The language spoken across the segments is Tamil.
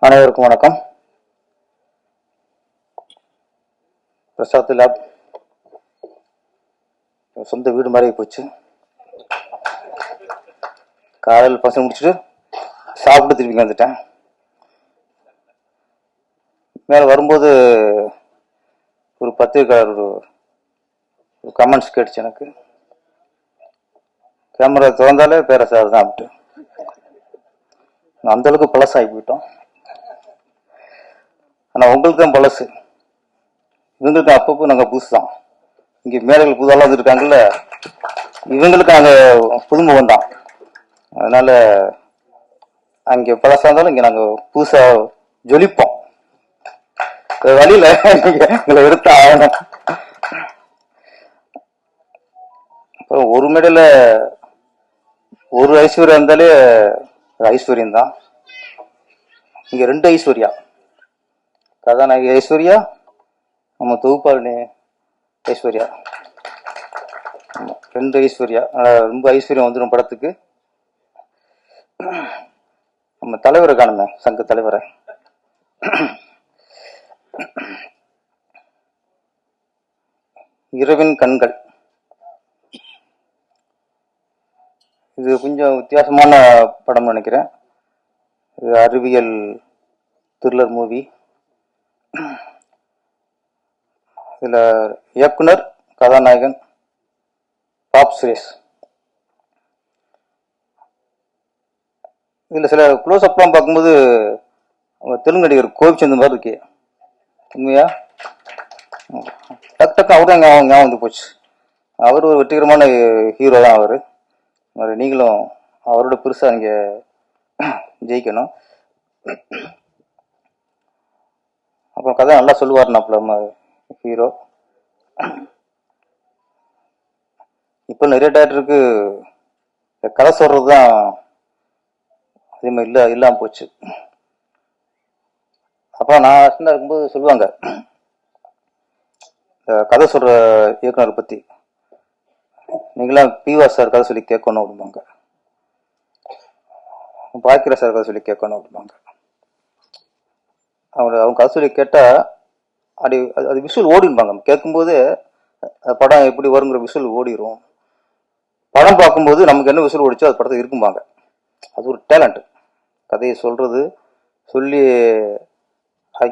அனைவருக்கும் வணக்கம். பிரசாத் லேப் சொந்த வீடு மாதிரி போச்சு. காலையில் பசங்க முடிச்சுட்டு சாப்பிட்டு திருப்பி வந்துட்டேன். மேலே வரும்போது ஒரு பத்திரிக்கையாளர் ஒரு கமெண்ட்ஸ் கேட்டுச்சு எனக்கு. கேமரா திறந்தாலே பேரசார் தான் அப்படின்ட்டு. அந்த அளவுக்கு பழசாகி போயிட்டோம். ஆனால் உங்களுக்கு தான் பழசு, இவங்களுக்கு அப்பப்போ நாங்கள் புதுசு தான். இங்கே மேடைகள் புதுசாலாம் வந்துருக்காங்கல்ல, இவங்களுக்கு நாங்கள் புதுமுகம் தான். அதனால அங்கே பழசாக இருந்தாலும் இங்கே நாங்கள் புதுசாக ஜொலிப்போம். வழியில் எங்களை எடுத்தா ஆகணும். அப்புறம் ஒரு மேடையில் ஒரு ஐஸ்வர்யா இருந்தாலே ஐஸ்வர்யம் தான். இங்கே 2 ஐஸ்வர்யா, கதாநாயகி ஐஸ்வர்யா, நம்ம தொகுப்பாளி ஐஸ்வர்யா, 2 ஐஸ்வர்யா. ரொம்ப ஐஸ்வர்யம் வந்துடும் படத்துக்கு. நம்ம தலைவரை காணுமே, சங்க தலைவரை. இரவின் கண்கள், இது கொஞ்சம் வித்தியாசமான படம் நினைக்கிறேன். இது அறிவியல் த்ரில்லர் மூவி. இதுல இயக்குனர், கதாநாயகன் பாப் சுரேஷ். இதுல சில க்ளோஸ் அப்லாம் பார்க்கும்போது தெலுங்கு நடிகர் கோபிச்சந்த் மாதிரி இருக்கே. உண்மையா டக்கு டக்கு அவரும் ஞாபகம் வந்து போச்சு. அவர் ஒரு வெற்றிகரமான ஹீரோ தான் அவர். நீங்களும் அவரோட பெருசா நீங்க ஜெயிக்கணும். அப்புறம் கதை நல்லா சொல்லுவார் நம்ம ஹீரோ. இப்போ நிறைய டேரக்டருக்கு கதை சொல்றது தான் அதே மாதிரி இல்லாம போச்சு. அப்புறம் நான் இருக்கும்போது சொல்லுவாங்க, கதை சொல்ற இயக்குனர் பத்தி, நீங்களாம் பிவா சார் கதை சொல்லி கேட்கணும் அப்படிம்பாங்க, பாக்கிர சார் கதை சொல்லி கேட்கணும் அப்படிம்பாங்க. அவங்க கதை சொல்லி கேட்டா அப்படி அது விஷுவல் ஓடிடுவாங்க. கேட்கும்போது படம் எப்படி வருங்கிற விஷுவல் ஓடிடும். படம் பார்க்கும்போது நமக்கு என்ன விஷுவல் ஓடிச்சோ அது படத்தை இருக்கும்பாங்க. அது ஒரு டேலண்ட். கதையை சொல்றது, சொல்லி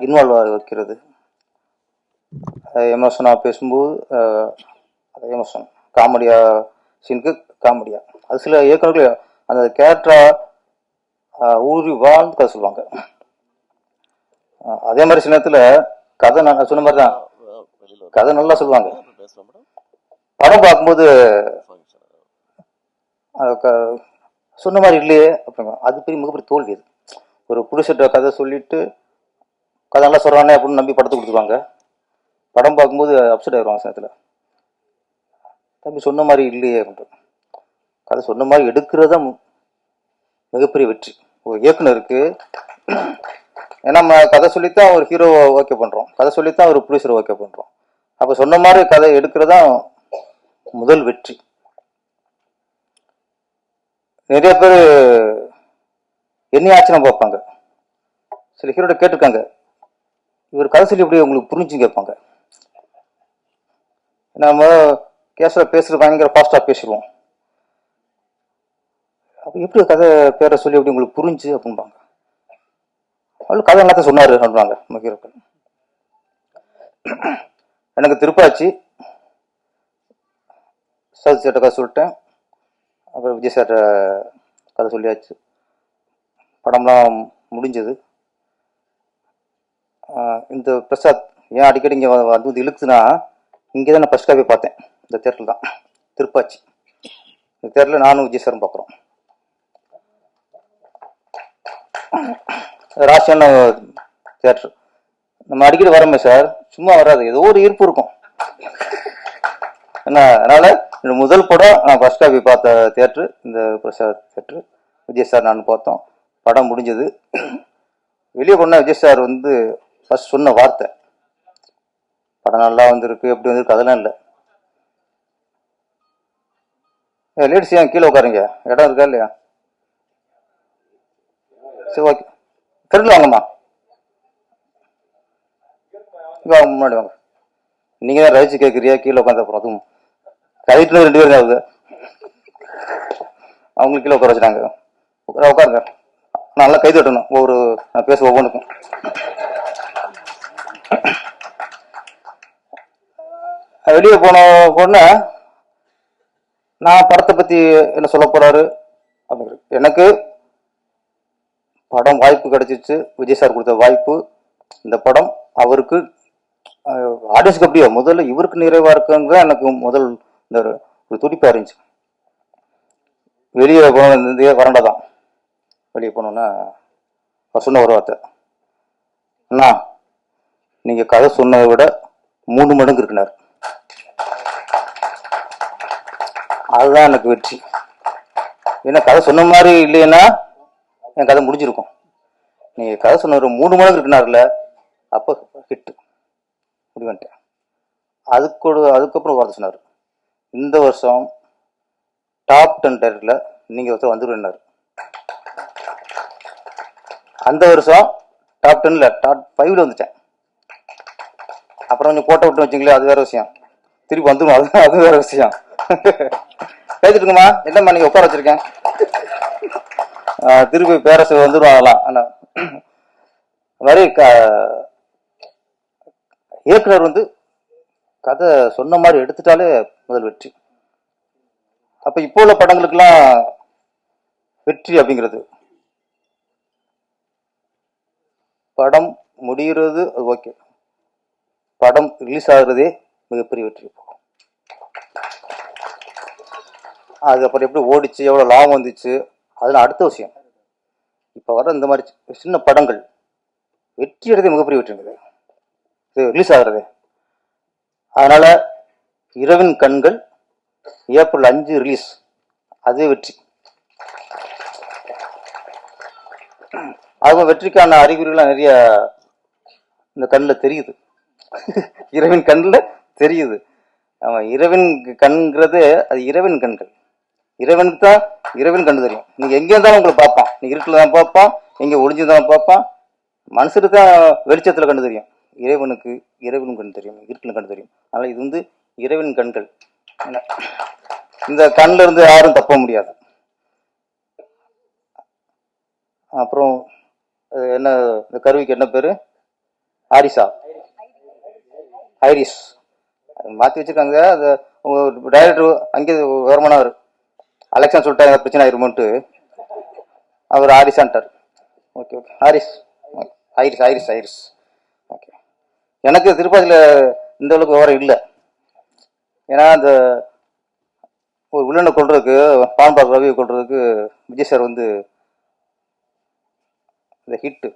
இன்வால்வ் ஆக வைக்கிறது. எமோஷனா பேசும்போது எமோஷன், காமெடியா சீனுக்கு காமெடியா. அது சில இயக்குநர்கள் அந்த கேரக்டரா ஊறி வாழ்ந்து கதை சொல்லுவாங்க. அதே மாதிரி சில நேரத்துல கதை நான் சொன்ன மாதிரி தான், கதை நல்லா சொல்லுவாங்க. படம் பார்க்கும்போது சொன்ன மாதிரி இல்லையே அப்படிங்க, அது பெரிய மிகப்பெரிய தோல்வி. அது ஒரு புடிச்சிட்ட கதை சொல்லிட்டு கதை நல்லா சொல்றானே அப்படின்னு நம்பி படத்தை கொடுத்துருவாங்க. படம் பார்க்கும்போது அப்செட் ஆயிடுவாங்க நேரத்தில். தம்பி சொன்ன மாதிரி இல்லையே அப்படின்ட்டு. கதை சொன்ன மாதிரி எடுக்கிறதா மிகப்பெரிய வெற்றி ஒரு இயக்குனருக்கு. ஏன்னா நம்ம கதை சொல்லித்தான் ஒரு ஹீரோவை ஓகே பண்றோம், கதை சொல்லித்தான் ஒரு ப்ரொடியூசரை ஓகே பண்றோம். அப்ப சொன்ன மாதிரி கதை எடுக்கிறதா முதல் வெற்றி. நிறைய பேர் என்ன ஆச்சுன்னு பார்ப்பாங்க. சில ஹீரோட கேட்டிருக்காங்க, இவர் கதை சொல்லி எப்படி உங்களுக்கு புரிஞ்சுன்னு கேட்பாங்க. நம்ம கேஸ்ல பேசுறது பயங்கர ஃபாஸ்டா பேசிடுவோம். அப்ப எப்படி கதை பேரை சொல்லி எப்படி உங்களுக்கு புரிஞ்சு அப்படின்பாங்க. அவள் கதை எல்லாத்தையும் சொன்னாரு சொல்றாங்க நம்ம ஹீரோக்கள். எனக்கு திருப்பாச்சி சரத் சேட்ட கதை சொல்லிட்டேன். அப்புறம் விஜய் சேட்ட கதை சொல்லியாச்சு. படம்லாம் முடிஞ்சது. இந்த பிரசாத் ஏன் அடிக்கடி இங்கே வந்து இழுக்குதுன்னா, இங்கே தான் நான் ஃபர்ஸ்ட் காப்பி பார்த்தேன். இந்த தேட்டரில் தான், திருப்பாச்சி. இந்த தேட்டரில் நானும் விஜய் சாரும் பார்க்குறோம். ராசியான தேட்டர். நம்ம அடிக்கடி வரோமே சார், சும்மா வராது, ஏதோ ஒரு ஈர்ப்பு இருக்கும். என்ன அதனால முதல் படம் நான் ஃபர்ஸ்ட் காப்பி பார்த்த தேட்டரு இந்த பிரசாத் தேட்டரு. விஜய் சார் நான் பார்த்தோம். படம் முடிஞ்சது. வெளியே போனா விஜய் சார் வந்து ஃபர்ஸ்ட் சொன்ன வார்த்தை, படம் நல்லா வந்திருக்கு, எப்படி வந்திருக்கு அதெல்லாம் இல்லை. லேடிஸ் ஏன் கீழே உட்காருங்க, இடம் இருக்கா இல்லையா? சரி ஓகே, ஃப்ரெண்டில் வாங்கம்மா, வாங்க முன்னாடி வாங்க. நீங்கள் தான் ரசிச்சு கேட்குறியா, கீழே உட்காந்து அப்புறம் அதுவும் கைட்டுல 2 பேர் தான் ஆகுது. அவங்களுக்கு கீழே உட்கார வச்சுட்டாங்க. உட்காருங்க, நல்லா கை தட்டணும் ஒவ்வொரு நான் பேச ஒவ்வொன்றுக்கும். வெளியே போன உடனே நான் படத்தை பற்றி என்ன சொல்ல போகிறாரு அப்படிங்கிறது. எனக்கு படம் வாய்ப்பு கிடைச்சிச்சு, விஜய் சார் கொடுத்த வாய்ப்பு. இந்த படம் அவருக்கு ஆடியன்ஸுக்கு அப்படியோ முதல்ல இவருக்கு நிறைவாக இருக்குங்க. எனக்கு முதல் இந்த ஒரு துடிப்பாக இருந்துச்சு. வெளியே போன வரண்டா தான். வெளியே போனோன்னா சொன்ன ஒரு வார்த்தை, அண்ணா நீங்கள் கதை சொன்னதை விட 3 மடங்கு இருக்குனார். அதுதான் எனக்கு வெற்றி. ஏன்னா கதை சொன்ன மாதிரி இல்லைன்னா என் கதை முடிஞ்சிருக்கும். நீங்கள் கதை சொன்ன ஒரு 3 மடங்கு இருக்குனார்ல, அப்போ ஹிட்டு முடிவன்ட்டேன். அதுக்கப்புறம் வார்த்தை சொன்னார், இந்த வருஷம் டாப் 10 டைரக்டர்ல நீங்கள் ஒருத்தர் வந்துருன்னாரு. அந்த வருஷம் டாப் 10ல டாப் 5ல வந்துட்டேன். அப்புறம் கொஞ்சம் போட்டோ விட்டு வச்சிங்களே, அது வேற விஷயம். திருப்பி வந்துடும், அது வேற விஷயம். பேசிட்டுங்கம்மா, என்னம்மா நீங்கள் உட்கார வச்சிருக்கேன். திருப்பி பேரஸ் வந்துடுவாங்களாம். ஆனால் மாதிரி இயக்குனர் வந்து கதை சொன்ன மாதிரி எடுத்துட்டாலே முதல் வெற்றி. அப்போ இப்போ உள்ள படங்களுக்கெல்லாம் வெற்றி அப்படிங்கிறது, படம் முடிகிறது அது ஓகே, படம் ரிலீஸ் ஆகுறதே மிகப்பெரிய வெற்றி. அதுக்கப்புறம் எப்படி ஓடிச்சு, எவ்வளோ லாபம் வந்துச்சு, அதெல்லாம் அடுத்த விஷயம். இப்போ வர இந்த மாதிரி சின்ன படங்கள் வெற்றி எடுத்தே மிகப்பெரிய வெற்றிங்கிறது இது ரிலீஸ் ஆகுறது. அதனால இரவின் கண்கள் ஏப்ரல் 5 ரிலீஸ், அதே வெற்றி. அதுவும் வெற்றிக்கான அறிகுறிகள்லாம் நிறைய இந்த கண்ணில் தெரியுது. இரவின் கண்ணில் தெரியுது. ஆமாம், இரவின் கண்கிறது அது இரவின் கண்கள். இறைவனுக்கு தான் இரவின் கண்டு தெரியும். நீங்கள் எங்கே இருந்தாலும் உங்களை பார்ப்பான். நீ இருட்டில் தான் பார்ப்பான், எங்கே ஒளிஞ்சுதான் பார்ப்பான். மனுஷருக்கு தான் வெளிச்சத்தில் கண்டு தெரியும். இறைவனுக்கு இரவின் கண்டு தெரியும், இருட்டில் கண்டு தெரியும். அதனால் இது வந்து இரவின் கண்கள். இந்த கண்ணில் இருந்து யாரும் தப்ப முடியாது. அப்புறம் என்ன இந்த கருவிக்கு என்ன பேரு? ஹாரிஸா, ஐரிஸ் மாற்றி வச்சிருக்காங்க. அது உங்க டைரக்டர் அங்கே வருமானவர் அலெக்சான்னு சொல்லிட்டாங்க, பிரச்சனை ஆயிருமோன்ட்டு அவர் ஹாரிஸான்ட்டார். Okay okay, Harris, Iris Iris Iris. Okay, எனக்கு திருப்பதியில் இந்த அளவுக்கு விவரம் இல்லை. ஏன்னா அந்த ஒரு வில்லனை கொள்றதுக்கு, பான்பாக் ரவியை கொள்றதுக்கு விஜய் சார் வந்து இந்த ஹிட்டு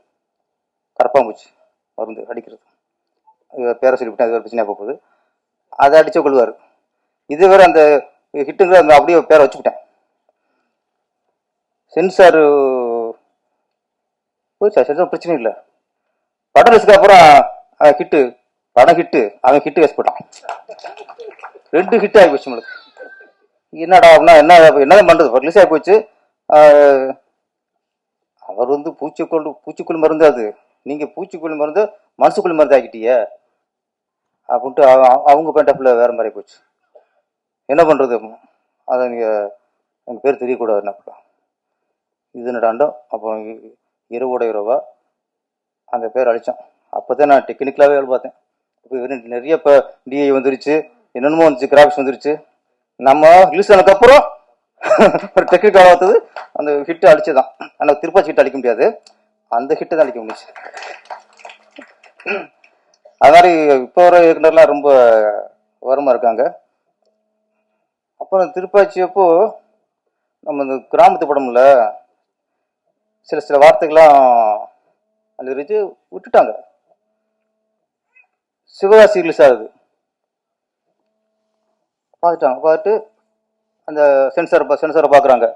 கரப்பாம்பூச்சி மருந்து அடிக்கிறது, பேரை சொல்லிவிட்டேன், அது வேறு பிரச்சனையாக போகுது. அதை அடிச்ச கொள்வார். இது வேற அந்த ஹிட்டுங்கிற அந்த அப்படியே பேரை வச்சுக்கிட்டேன். சென்சார் போய் சென்சார் பிரச்சனை இல்லை. படம் ரிலீஸ்க்கு அப்புறம் ஹிட்டு, படம் ஹிட்டு, அவன் ஹிட்டு கேஸ் போட்டான். 2 ஹிட் ஆகி போச்சு நம்மளுக்கு. என்னடா அப்படின்னா என்னதான் பண்றது, ரிலீஸ் ஆகி போச்சு. அவர் வந்து பூச்சிக்கொல்லி மருந்து, அது நீங்க பூச்சிக்கொல்லி மருந்து மனசுக்குள்ளி மருந்து ஆக்கிட்டீங்க அப்படின்ட்டு அவங்க பேண்டப்பில் வேற மாதிரி போச்சு. என்ன பண்றது, அதை நீங்க எங்க பேர் தெரியக்கூடாது. என்ன இது நடாண்டோம். அப்புறம் இரவோட இரவா அந்த பேர் அழிச்சோம். அப்போதான் நான் டெக்னிக்கலாகவே வேலை பார்த்தேன். இப்போ நிறைய இப்போ டிஐ வந்துருச்சு, என்னென்னமோ வந்துச்சு, கிராஃபிக்ஸ் வந்துருச்சு. நம்ம ரிலீஸ் ஆனதுக்கப்புறம் ஒரு டெக்னிக்கலாக பார்த்தது அந்த ஹிட்டு அழிச்சுதான். ஆனால் திருப்பாச்சி ஹிட் அழிக்க முடியாது, அந்த ஹிட்டு தான் அழிக்க முடிச்சு. அது மாதிரி இப்போ வர இயக்குனர்லாம் ரொம்ப வரமா இருக்காங்க. அப்புறம் திருப்பாச்சி அப்போ நம்ம இந்த கிராமத்து படம்ல சில வார்த்தைகள்லாம் அந்த இருந்துச்சு, விட்டுட்டாங்க. சிவகாசி ரிலீஸ் ஆகுது, பார்த்துட்டாங்க. பார்த்துட்டு அந்த சென்சாரை பார்க்குறாங்க.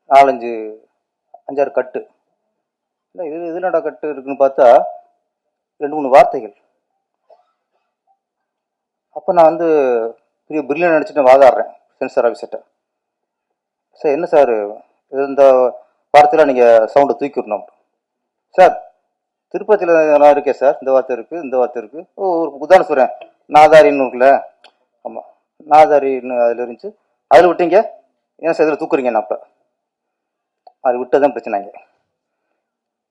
4-5 கட்டு. இல்லை இது என்னடா கட்டு இருக்குன்னு பார்த்தா 2-3 வார்த்தைகள். அப்போ நான் வந்து பெரிய பிரில்லியன் நினச்சிட்டு வாதாடுறேன் சென்சார் ஆஃபீஸர்கிட்ட. சார் என்ன சார் இந்த வார்த்தையில் நீங்கள் சவுண்டை தூக்கி விடணும் சார், திருப்பதியில் நான் இருக்கேன் சார், இந்த வார்த்தை இருக்குது, இந்த வார்த்தை இருக்குது. ஒரு உதாரணம் சொல்கிறேன், நாதாரின்னு இருக்குல்ல, ஆமாம், நாதாரின்னு அதில் இருந்துச்சு, அதில் விட்டீங்க, ஏன் சார் இதில் தூக்குறீங்க? நான் அப்போ அது விட்டதான் பிரச்சனைங்க.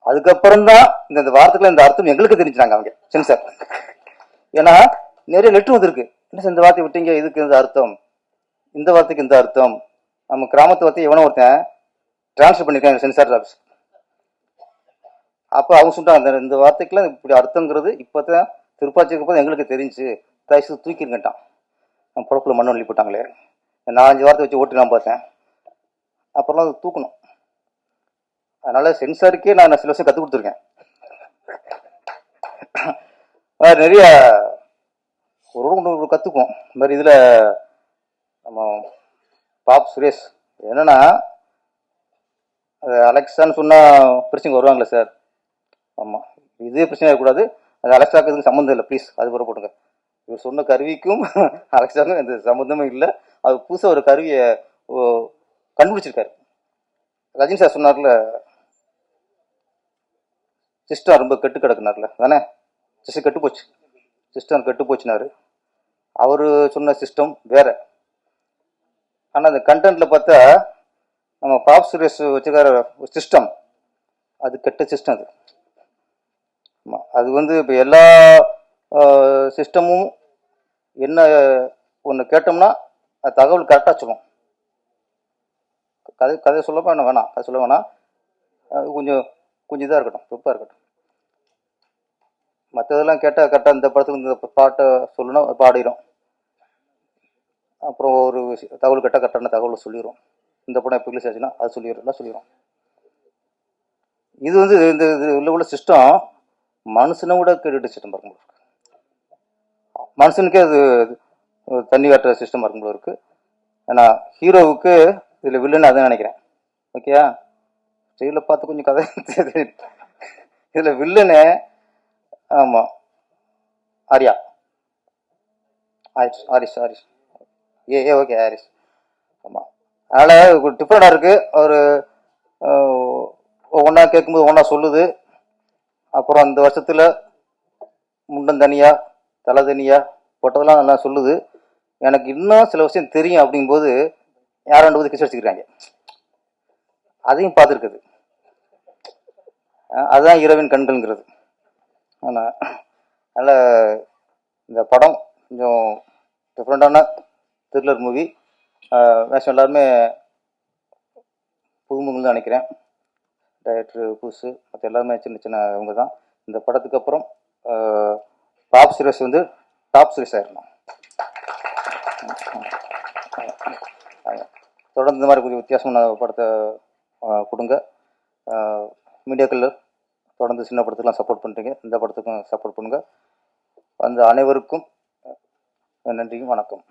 அதுக்கப்புறம் தான் இந்த வார்த்தைக்குள்ள இந்த அர்த்தம் எங்களுக்கு தெரிஞ்சுனாங்க அவங்க சென்சார். ஏன்னா நிறைய லெட்டர் வந்துருக்கு, என்ன சார் இந்த வார்த்தை விட்டீங்க, இதுக்கு இந்த அர்த்தம், இந்த வார்த்தைக்கு இந்த அர்த்தம். நம்ம கிராமத்து வார்த்தை எவனோ ஒருத்தன் டிரான்ஸ்ஃபர் பண்ணிருக்காங்க சென்சார் ஆஃபீஸ். அப்போ அவங்க சொல்லிட்டாங்க, இந்த வார்த்தைக்குலாம் இப்படி அர்த்தங்கிறது இப்போதான் திருப்பாச்சிக்கு போது எங்களுக்கு தெரிஞ்சு, தயவுசு தூக்கிருங்கட்டான். நம்ம பொழப்புல மண்ணு அள்ளி போட்டாங்களே, 4-5 வார்த்தை வச்சு ஓட்டுலாம் பார்த்தேன், அப்புறம் அது தூக்கணும். அதனால சென்சாருக்கே நான் சில வருஷம் கற்றுக் கொடுத்துருக்கேன். நிறைய ஒரு கற்றுக்குவோம். இந்த மாதிரி இதில் நம்ம பாப் சுரேஷ் என்னன்னா, அது அலெக்சான்னு சொன்னால் பிரச்சனை வருவாங்களே சார். ஆமாம், இதே பிரச்சனை இருக்கக்கூடாது, அது அலெக்சாவுக்கு இதுக்கு சம்மந்தம் இல்லை, ப்ளீஸ் அது பிற போட்டுங்க. இவர் சொன்ன கருவிக்கும் அலெக்சாவுக்கும் எந்த சம்மந்தமும் இல்லை. அது புதுசாக ஒரு கருவியை கண்டுபிடிச்சிருக்காரு. ரஜினி சார் சொன்னார்ல, சிஸ்டம் ரொம்ப கெட்டு கிடக்குனார்ல தானே, சிஸ்டம் கெட்டு போச்சு, சிஸ்டம் கெட்டு போச்சுனாரு. அவர் சொன்ன சிஸ்டம் வேற. ஆனால் அந்த கண்டென்ட்ல பார்த்தா நம்ம பாப் சுரேஷ் வச்சுக்கார சிஸ்டம் அது கெட்ட சிஸ்டம். அது அது வந்து இப்போ எல்லா சிஸ்டமும் என்ன ஒன்று கேட்டோம்னா அது தகவல் கரெக்டாக சொல்லும். கதை சொல்ல வேணாம், கதை சொல்ல வேணாம், கொஞ்சம் இதாக இருக்கட்டும், துப்பாக இருக்கட்டும். மற்றதெல்லாம் கேட்டால் கரெக்டாக இந்த படத்துக்கு இந்த பாட்டை சொல்லணும், பாடிடும். அப்புறம் ஒரு தகவல் கேட்டால் கரெக்டான தகவலை சொல்லிடும். இந்த படம் எப்போ ரிலீஸ் ஆச்சுன்னா அது சொல்லிடும். இது வந்து இந்த உள்ள சிஸ்டம் மனுஷனை விட கேட்டுட்டு சிஸ்டம் இருக்கும். மனுஷனுக்கே அது தண்ணி காட்டுற சிஸ்டம் இருக்கும் போல இருக்கு. ஏன்னா ஹீரோவுக்கு இதில் வில்லன்னு அதான் நினைக்கிறேன். ஓகேயா, ஸ்டைலில் பார்த்து கொஞ்சம் கதை இதில் வில்லனு. ஆமாம், ஆரியா, ஆரிஸ் ஓகே ஆரிஸ். ஆமாம், அதனால் டிஃப்ரெண்டாக இருக்குது. அவர் ஒன்றா கேட்கும்போது ஒன்றா சொல்லுது. அப்புறம் அந்த வருஷத்தில் முண்டம் தனியாக தலை தனியாக போட்டதெல்லாம் நல்லா சொல்லுது. எனக்கு இன்னும் சில விஷயம் தெரியும் அப்படிங்கும்போது யாரும் 2 பேர் கிஸ் அடிச்சுக்கிறாங்க, அதையும் பார்த்துருக்குது. அதுதான் இரவின் கண்கள்ங்கிறது. ஆனால் அதனால் இந்த படம் கொஞ்சம் டிஃப்ரெண்டான த்ரில்லர் மூவி. மேக்ஸிமம் எல்லாருமே புதுமுகங்கள் தான் நினைக்கிறேன். டைரக்டர் புதுசு, மற்ற எல்லாருமே சின்ன இவங்க தான். இந்த படத்துக்கு அப்புறம் பாப் சுரேஷ் வந்து டாப் சுரேஷ் ஆயிடணும். தொடர்ந்து இந்த மாதிரி கொஞ்சம் வித்தியாசமான படத்தை கொடுங்க. மீடியாக்கள் தொடர்ந்து சின்ன படத்துக்கெலாம் சப்போர்ட் பண்ணுறீங்க, இந்த படத்துக்கும் சப்போர்ட் பண்ணுங்கள். அந்த அனைவருக்கும் நன்றியும் வணக்கம்.